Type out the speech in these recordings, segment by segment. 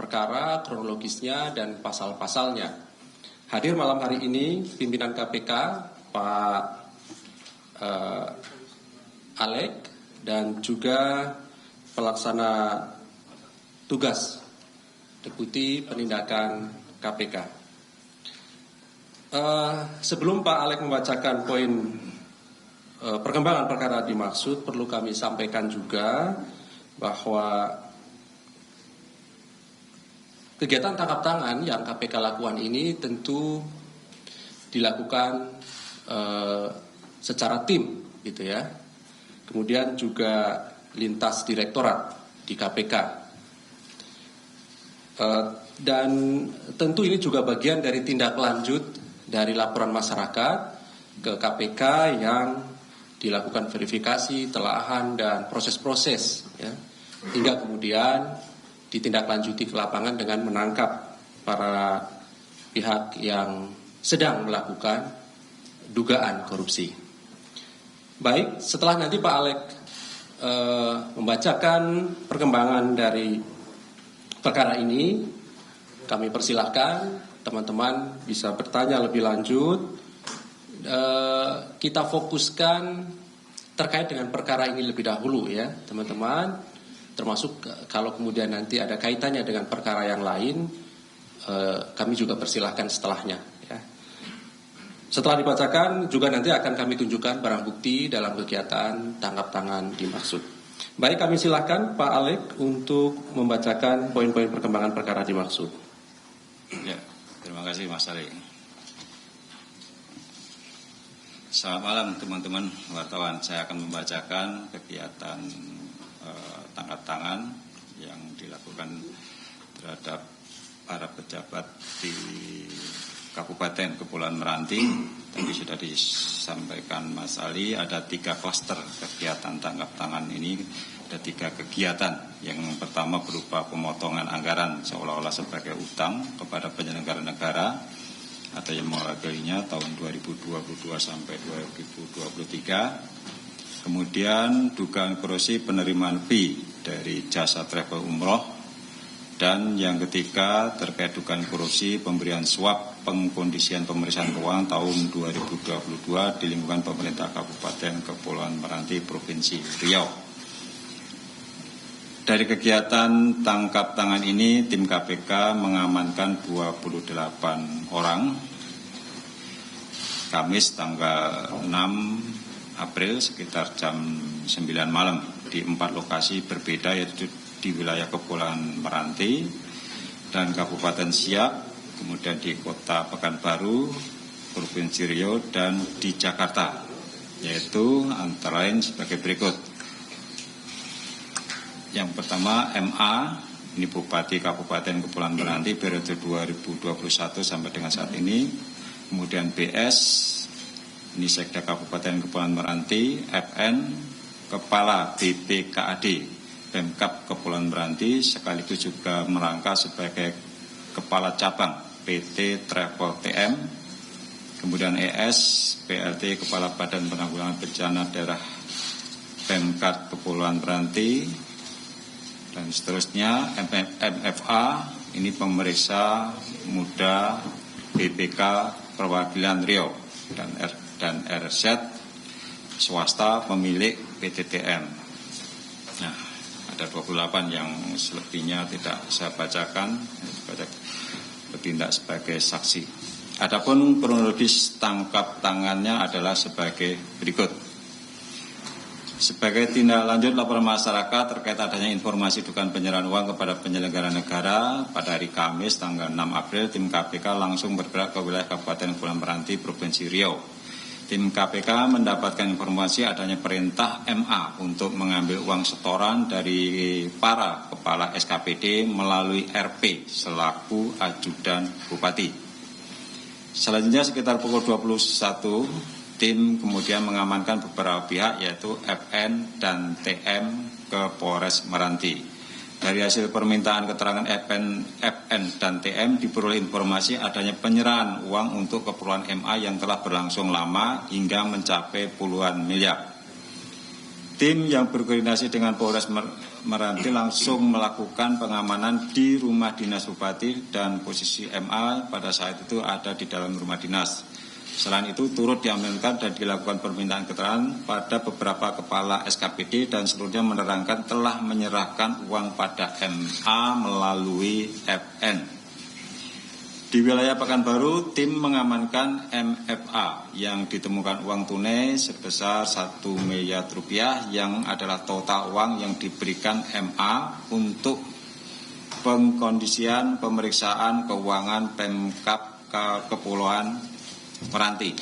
perkara, kronologisnya, dan pasal-pasalnya. Hadir malam hari ini pimpinan KPK, Pak Alek, dan juga pelaksana tugas Deputi Penindakan KPK. Sebelum Pak Alek membacakan poin perkembangan perkara dimaksud, perlu kami sampaikan juga bahwa kegiatan tangkap tangan yang KPK lakukan ini tentu dilakukan secara tim, gitu ya. Kemudian juga lintas direktorat di KPK. Dan tentu ini juga bagian dari tindak lanjut dari laporan masyarakat ke KPK yang dilakukan verifikasi, telaahan, dan proses-proses, ya, hingga kemudian ditindaklanjuti ke lapangan dengan menangkap para pihak yang sedang melakukan dugaan korupsi. Baik, setelah nanti Pak Alek membacakan perkembangan dari perkara ini, kami persilahkan teman-teman bisa bertanya lebih lanjut. Kita fokuskan terkait dengan perkara ini lebih dahulu, ya teman-teman, termasuk kalau kemudian nanti ada kaitannya dengan perkara yang lain, kami juga persilahkan setelahnya, ya. Setelah dibacakan juga nanti akan kami tunjukkan barang bukti dalam kegiatan tangkap tangan dimaksud. Baik, kami silahkan Pak Alek untuk membacakan poin-poin perkembangan perkara dimaksud. Ya, terima kasih Mas Ali. Selamat malam teman-teman wartawan. Saya akan membacakan kegiatan tangkap tangan yang dilakukan terhadap para pejabat di Kabupaten Kepulauan Meranti. Tadi sudah disampaikan Mas Ali, ada 3 klaster kegiatan tangkap tangan ini. Ada 3 kegiatan. Yang pertama berupa pemotongan anggaran seolah-olah sebagai utang kepada penyelenggara negara atau yang mewakilinya tahun 2022 sampai 2023. Kemudian dugaan korupsi penerimaan fee dari jasa travel umroh. Dan yang ketiga terkait dugaan korupsi pemberian suap pengkondisian pemeriksaan keuangan tahun 2022 di lingkungan pemerintah Kabupaten Kepulauan Meranti Provinsi Riau. Dari kegiatan tangkap tangan ini, tim KPK mengamankan 28 orang. Kamis tanggal 6 April sekitar jam 9 malam di 4 lokasi berbeda, yaitu di wilayah Kepulauan Meranti dan Kabupaten Siak, kemudian di Kota Pekanbaru, Provinsi Riau, dan di Jakarta, yaitu antara lain sebagai berikut. Yang pertama MA, ini Bupati Kabupaten Kepulauan Meranti periode 2021 sampai dengan saat ini. Kemudian BS, ini Sekda Kabupaten Kepulauan Meranti. FN, Kepala BPKAD Pemkab Kepulauan Meranti, sekaligus juga merangkap sebagai Kepala Cabang PT Travel TM. Kemudian ES, PLT Kepala Badan Penanggulangan Bencana Daerah Pemkab Kepulauan Meranti. Dan seterusnya MFA, ini pemeriksa muda BPK Perwakilan Riau, dan RZ swasta pemilik PTTM. Nah, ada 28 yang selebihnya tidak saya bacakan, bertindak sebagai saksi. Adapun kronologis tangkap tangannya adalah sebagai berikut. Sebagai tindak lanjut laporan masyarakat terkait adanya informasi dugaan penyerahan uang kepada penyelenggara negara pada hari Kamis tanggal 6 April, tim KPK langsung bergerak ke wilayah Kabupaten Kepulauan Meranti, Provinsi Riau. Tim KPK mendapatkan informasi adanya perintah MA untuk mengambil uang setoran dari para kepala SKPD melalui RP selaku ajudan Bupati. Selanjutnya sekitar pukul 21, tim kemudian mengamankan beberapa pihak yaitu FN dan TM ke Polres Meranti. Dari hasil permintaan keterangan FN dan TM diperoleh informasi adanya penyerahan uang untuk keperluan MA yang telah berlangsung lama hingga mencapai puluhan miliar. Tim yang berkoordinasi dengan Polres Meranti langsung melakukan pengamanan di rumah dinas Bupati dan posisi MA pada saat itu ada di dalam rumah dinas. Selain itu turut diamankan dan dilakukan permintaan keterangan pada beberapa kepala SKPD dan seluruhnya menerangkan telah menyerahkan uang pada MA melalui FN. Di wilayah Pekanbaru, tim mengamankan MFA yang ditemukan uang tunai sebesar 1 miliar rupiah yang adalah total uang yang diberikan MA untuk pengkondisian pemeriksaan keuangan Pemkab Kepulauan Meranti.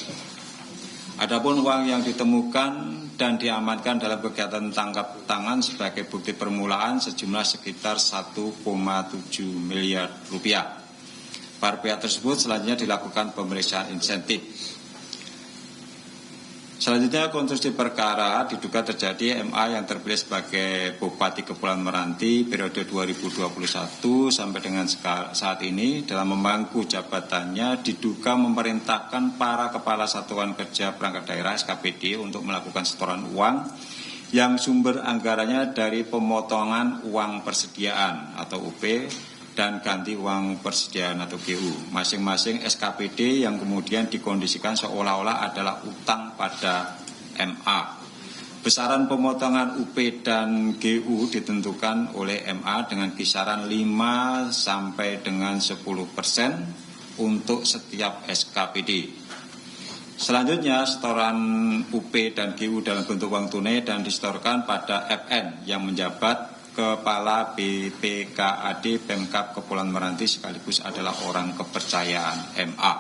Adapun uang yang ditemukan dan diamankan dalam kegiatan tangkap tangan sebagai bukti permulaan sejumlah sekitar 1,7 miliar rupiah. Para pihak tersebut selanjutnya dilakukan pemeriksaan insentif. Selanjutnya konstruksi perkara diduga terjadi MA yang terpilih sebagai Bupati Kepulauan Meranti periode 2021 sampai dengan saat ini dalam memangku jabatannya diduga memerintahkan para kepala satuan kerja perangkat daerah SKPD untuk melakukan setoran uang yang sumber anggarannya dari pemotongan uang persediaan atau UP dan ganti uang persediaan atau GU. Masing-masing SKPD yang kemudian dikondisikan seolah-olah adalah utang pada MA. Besaran pemotongan UP dan GU ditentukan oleh MA dengan kisaran 5 sampai dengan 10% untuk setiap SKPD. Selanjutnya setoran UP dan GU dalam bentuk uang tunai dan disetorkan pada FN yang menjabat Kepala BPKAD Pemkab Kepulauan Meranti sekaligus adalah orang kepercayaan MA.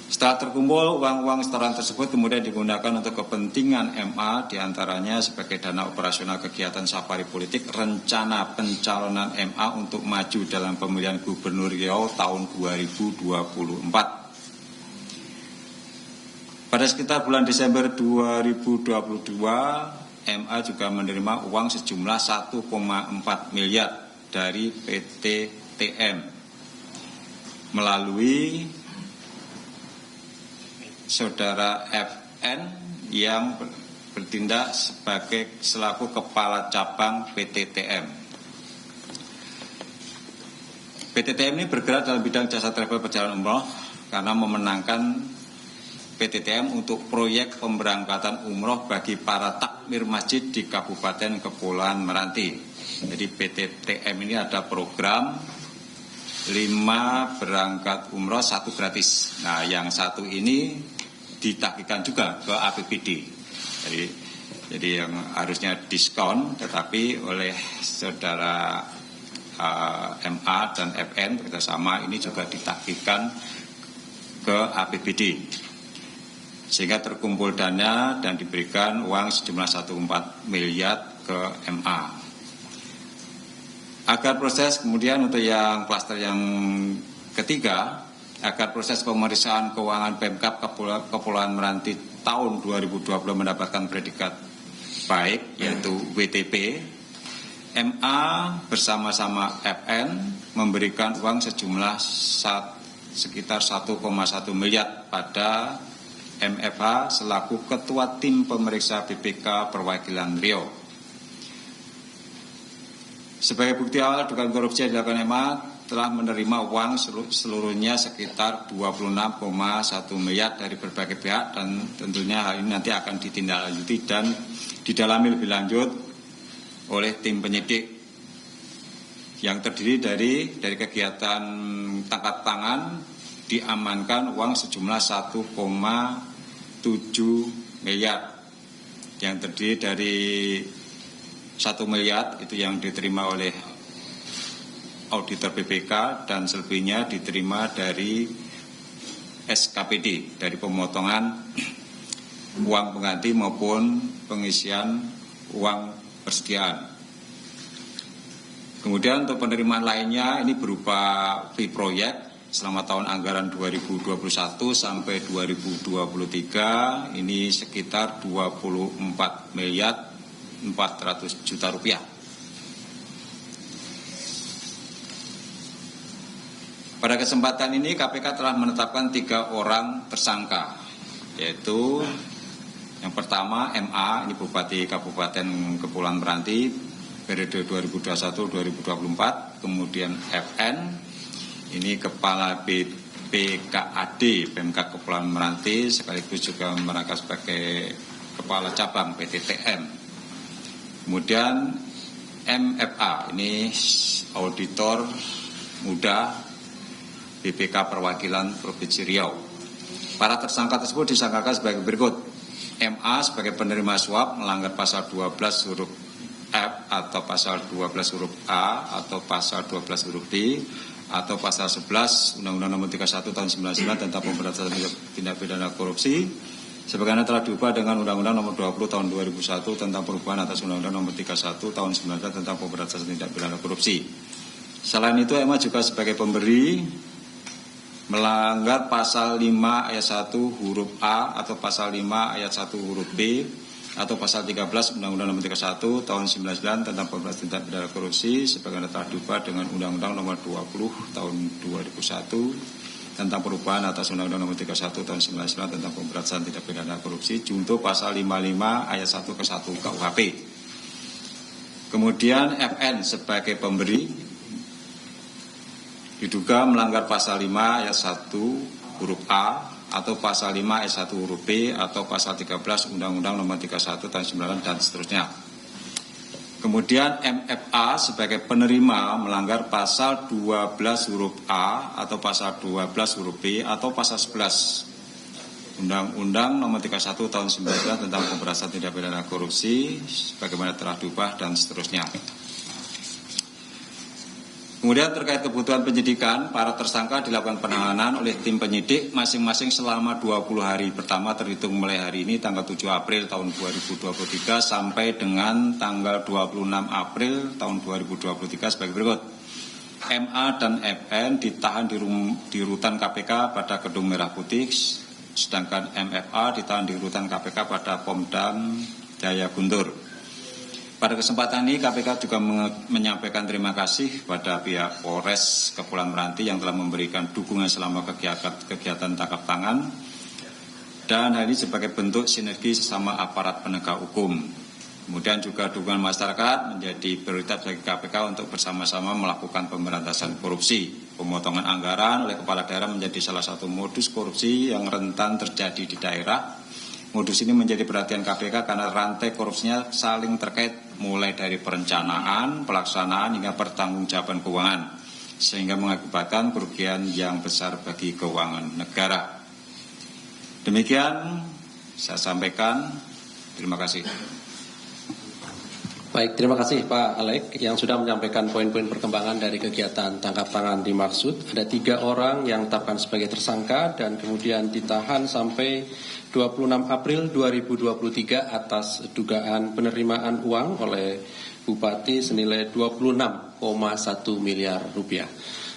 Setelah terkumpul, uang-uang setoran tersebut kemudian digunakan untuk kepentingan MA, diantaranya sebagai dana operasional kegiatan safari politik, rencana pencalonan MA untuk maju dalam pemilihan Gubernur Riau tahun 2024. Pada sekitar bulan Desember 2022, MA juga menerima uang sejumlah 1,4 miliar dari PT TM melalui saudara FN yang bertindak sebagai selaku kepala cabang PT TM. PT TM ini bergerak dalam bidang jasa travel perjalanan umroh karena memenangkan PT TM untuk proyek pemberangkatan umroh bagi para takmir masjid di Kabupaten Kepulauan Meranti. Jadi PT TM ini ada program 5 berangkat umroh 1 gratis. Nah, yang satu ini ditagihkan juga ke APBD. Jadi yang harusnya diskon, tetapi oleh saudara MA dan FN bekerjasama ini juga ditagihkan ke APBD. Sehingga terkumpul dana dan diberikan uang sejumlah 1,4 miliar ke MA. Agar proses kemudian untuk yang klaster yang ketiga, agar proses pemeriksaan keuangan Pemkab Kepulauan Meranti tahun 2020 mendapatkan predikat baik, yaitu WTP, MA bersama-sama FN memberikan uang sejumlah sekitar 1,1 miliar pada MFH selaku Ketua Tim Pemeriksa BPK Perwakilan Riau. Sebagai bukti awal dugaan korupsi yang dilakukan MA telah menerima uang seluruhnya sekitar 26,1 miliar dari berbagai pihak dan tentunya hal ini nanti akan ditindaklanjuti dan didalami lebih lanjut oleh tim penyidik yang terdiri dari kegiatan tangkap tangan. Diamankan uang sejumlah 1,7 miliar yang terdiri dari 1 miliar itu yang diterima oleh auditor BPK dan selebihnya diterima dari SKPD dari pemotongan uang pengganti maupun pengisian uang persediaan. Kemudian untuk penerimaan lainnya ini berupa fee proyek selama tahun anggaran 2021 sampai 2023 ini sekitar 24 miliar 400 juta rupiah. Pada kesempatan ini KPK telah menetapkan 3 orang tersangka, yaitu yang pertama MA, ini Bupati Kabupaten Kepulauan Meranti periode 2021-2024, kemudian FN, ini Kepala BPKAD Pemkab Kepulauan Meranti, sekaligus juga merangkap sebagai Kepala Cabang PTTM. Kemudian MFA, ini Auditor Muda BPK Perwakilan Provinsi Riau. Para tersangka tersebut disangkakan sebagai berikut. MA sebagai penerima suap melanggar pasal 12 huruf F atau pasal 12 huruf A atau pasal 12 huruf D atau pasal 11 Undang-Undang Nomor 31 Tahun 99 tentang pemberantasan tindak pidana korupsi sebagaimana telah diubah dengan Undang-Undang Nomor 20 Tahun 2001 tentang perubahan atas Undang-Undang Nomor 31 Tahun 99 tentang pemberantasan tindak pidana korupsi. Selain itu, MA juga sebagai pemberi melanggar pasal 5 ayat 1 huruf A atau pasal 5 ayat 1 huruf B atau pasal 13 Undang-Undang Nomor 31 Tahun 99 tentang pemberantasan tindak pidana korupsi sebagaimana telah diubah dengan Undang-Undang Nomor 20 Tahun 2001 tentang perubahan atas Undang-Undang Nomor 31 Tahun 99 tentang pemberantasan tindak pidana korupsi junto pasal 55 ayat 1 ke 1 KUHP. Kemudian FN sebagai pemberi diduga melanggar pasal 5 ayat 1 huruf A atau pasal 5 ayat 1 huruf B atau pasal 13 Undang-Undang Nomor 31 Tahun 99 dan seterusnya. Kemudian MFA sebagai penerima melanggar pasal 12 huruf A atau pasal 12 huruf B atau pasal 11 Undang-Undang Nomor 31 Tahun 99 tentang pemberantasan tindak pidana korupsi sebagaimana telah diubah dan seterusnya. Kemudian terkait kebutuhan penyidikan, para tersangka dilakukan penahanan oleh tim penyidik masing-masing selama 20 hari pertama terhitung mulai hari ini tanggal 7 April tahun 2023 sampai dengan tanggal 26 April tahun 2023 sebagai berikut. MA dan FN ditahan di rutan KPK pada Gedung Merah Putih, sedangkan MFA ditahan di rutan KPK pada Pomdam Jaya Guntur. Pada kesempatan ini KPK juga menyampaikan terima kasih pada pihak Polres Kepulauan Meranti yang telah memberikan dukungan selama kegiatan tangkap tangan dan hal ini sebagai bentuk sinergi sesama aparat penegak hukum. Kemudian juga dukungan masyarakat menjadi prioritas bagi KPK untuk bersama-sama melakukan pemberantasan korupsi. Pemotongan anggaran oleh kepala daerah menjadi salah satu modus korupsi yang rentan terjadi di daerah. Modus ini menjadi perhatian KPK karena rantai korupsinya saling terkait mulai dari perencanaan, pelaksanaan hingga pertanggungjawaban keuangan sehingga mengakibatkan kerugian yang besar bagi keuangan negara. Demikian saya sampaikan. Terima kasih. Baik, terima kasih Pak Alek yang sudah menyampaikan poin-poin perkembangan dari kegiatan tangkap tangan dimaksud. Ada 3 orang yang ditetapkan sebagai tersangka dan kemudian ditahan sampai 26 April 2023 atas dugaan penerimaan uang oleh Bupati senilai 26,1 miliar rupiah.